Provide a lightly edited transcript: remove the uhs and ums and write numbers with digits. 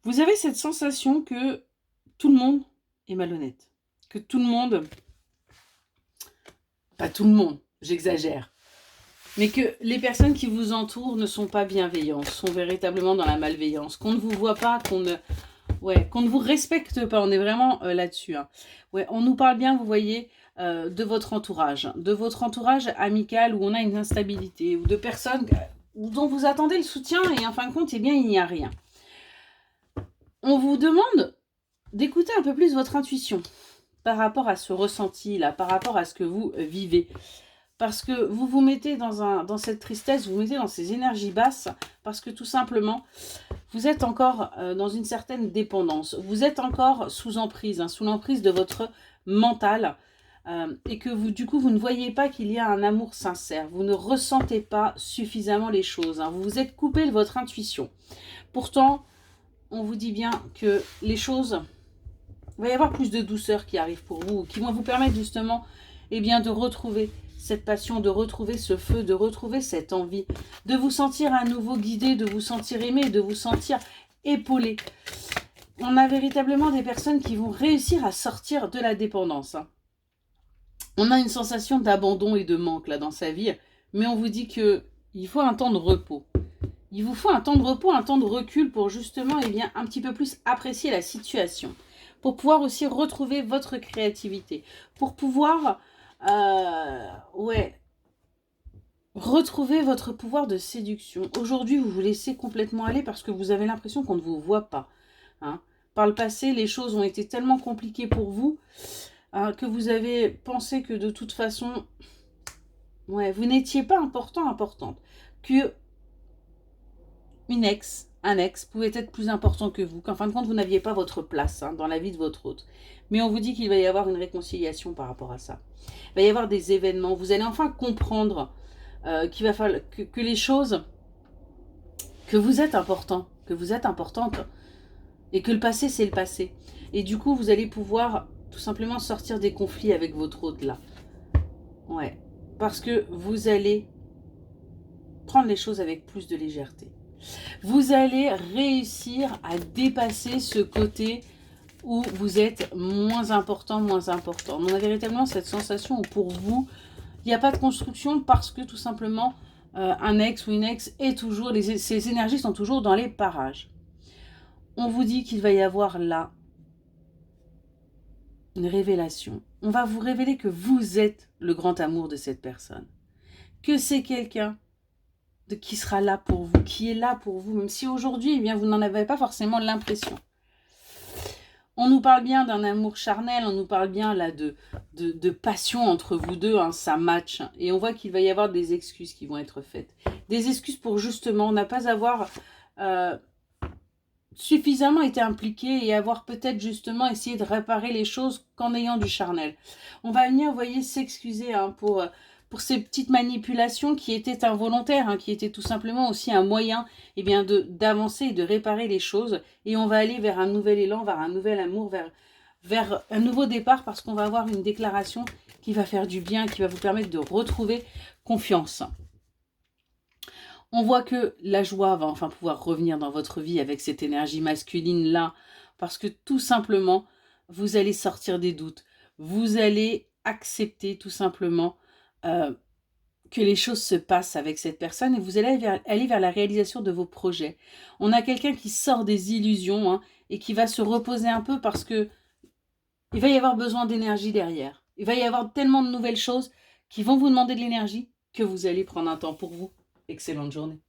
Vous avez cette sensation que tout le monde est malhonnête. Que tout le monde, pas tout le monde, j'exagère, mais que les personnes qui vous entourent ne sont pas bienveillantes, sont véritablement dans la malveillance, qu'on ne vous voit pas, qu'on ne vous respecte pas. On est vraiment là-dessus. Hein. Ouais, on nous parle bien, vous voyez, de votre entourage amical où on a une instabilité, ou de personnes dont vous attendez le soutien et en fin de compte, eh bien, il n'y a rien. On vous demande d'écouter un peu plus votre intuition par rapport à ce ressenti-là, par rapport à ce que vous vivez. Parce que vous vous mettez dans cette tristesse, vous vous mettez dans ces énergies basses, parce que tout simplement, vous êtes encore dans une certaine dépendance. Vous êtes encore sous emprise, sous l'emprise de votre mental, et que vous, du coup, vous ne voyez pas qu'il y a un amour sincère. Vous ne ressentez pas suffisamment les choses. Vous vous êtes coupé de votre intuition. Pourtant, on vous dit bien que les choses, il va y avoir plus de douceur qui arrive pour vous, qui vont vous permettre justement de retrouver cette passion, de retrouver ce feu, de retrouver cette envie, de vous sentir à nouveau guidé, de vous sentir aimé, de vous sentir épaulé. On a véritablement des personnes qui vont réussir à sortir de la dépendance. On a une sensation d'abandon et de manque là dans sa vie, mais on vous dit qu'il faut un temps de repos. Il vous faut un temps de repos, un temps de recul pour justement un petit peu plus apprécier la situation. Pour pouvoir aussi retrouver votre créativité. Pour pouvoir retrouver votre pouvoir de séduction. Aujourd'hui, vous vous laissez complètement aller parce que vous avez l'impression qu'on ne vous voit pas. Hein. Par le passé, les choses ont été tellement compliquées pour vous que vous avez pensé que de toute façon, vous n'étiez pas importante. Que un ex pouvait être plus important que vous, qu'en fin de compte, vous n'aviez pas votre place dans la vie de votre hôte. Mais on vous dit qu'il va y avoir une réconciliation par rapport à ça. Il va y avoir des événements. Vous allez enfin comprendre qu'il va falloir que les choses, que vous êtes important, que vous êtes importante, et que le passé, c'est le passé. Et du coup, vous allez pouvoir tout simplement sortir des conflits avec votre hôte là. Ouais. Parce que vous allez prendre les choses avec plus de légèreté. Vous allez réussir à dépasser ce côté où vous êtes moins important. On a véritablement cette sensation où pour vous, il n'y a pas de construction parce que tout simplement, un ex ou une ex est toujours, ces énergies sont toujours dans les parages. On vous dit qu'il va y avoir là une révélation. On va vous révéler que vous êtes le grand amour de cette personne. Que c'est quelqu'un qui sera là pour vous, qui est là pour vous, même si aujourd'hui, vous n'en avez pas forcément l'impression. On nous parle bien d'un amour charnel, on nous parle bien là de passion entre vous deux, ça match. Et on voit qu'il va y avoir des excuses qui vont être faites. Des excuses pour justement ne pas avoir suffisamment été impliqué et avoir peut-être justement essayé de réparer les choses qu'en ayant du charnel. On va venir, vous voyez, s'excuser pour ces petites manipulations qui étaient involontaires, qui étaient tout simplement aussi un moyen d'avancer et de réparer les choses. Et on va aller vers un nouvel élan, vers un nouvel amour, vers un nouveau départ parce qu'on va avoir une déclaration qui va faire du bien, qui va vous permettre de retrouver confiance. On voit que la joie va enfin pouvoir revenir dans votre vie avec cette énergie masculine-là, parce que tout simplement, vous allez sortir des doutes. Vous allez accepter tout simplement que les choses se passent avec cette personne et vous allez aller vers la réalisation de vos projets. On a quelqu'un qui sort des illusions et qui va se reposer un peu parce que il va y avoir besoin d'énergie derrière. Il va y avoir tellement de nouvelles choses qui vont vous demander de l'énergie que vous allez prendre un temps pour vous. Excellente journée.